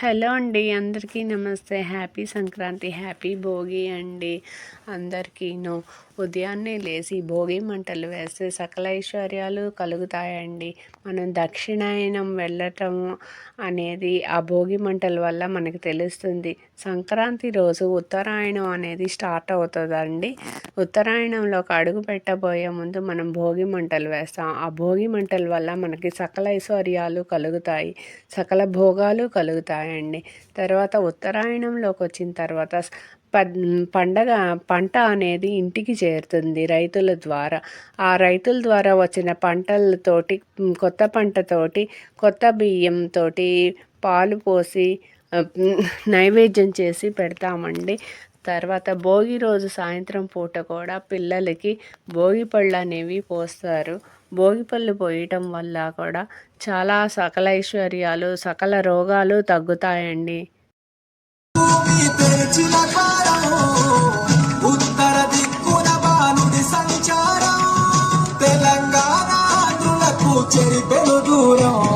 Hello అండి, అందరికీ నమస్తే. హ్యాపీ సంక్రాంతి, హ్యాపీ భోగి అండి అందరికీను. ఉదయాన్నే లేచి భోగి మంటలు వేస్తే సకల ఐశ్వర్యాలు కలుగుతాయండి. మనం దక్షిణాయనం వెళ్ళటం అనేది ఆ భోగి మంటల వల్ల మనకు తెలుస్తుంది. సంక్రాంతి రోజు ఉత్తరాయణం అనేది స్టార్ట్ అవుతుందండి. ఉత్తరాయణంలోకి అడుగు పెట్టబోయే ముందు మనం భోగి మంటలు వేస్తాం. ఆ భోగి మంటల వల్ల మనకి సకల ఐశ్వర్యాలు కలుగుతాయి, సకల భోగాలు కలుగుతాయండి. తర్వాత ఉత్తరాయణంలోకి వచ్చిన తర్వాత పంట అనేది ఇంటికి చేరుతుంది రైతుల ద్వారా. ఆ రైతుల ద్వారా వచ్చిన పంటలతోటి, కొత్త పంటతోటి, కొత్త బియ్యంతో పాలు పోసి నైవేద్యం చేసి పెడతామండి. తర్వాత భోగి రోజు సాయంత్రం పూట కూడా పిల్లలకి భోగి పళ్ళు అనేవి పోస్తారు. భోగి పళ్ళు పోయటం వల్ల కూడా చాలా సకల ఐశ్వర్యాలు, సకల రోగాలు తగ్గుతాయండి. ఉత్తర దిక్కున బాలుడి సంచారం, తెలంగాణ చెరి దూరం.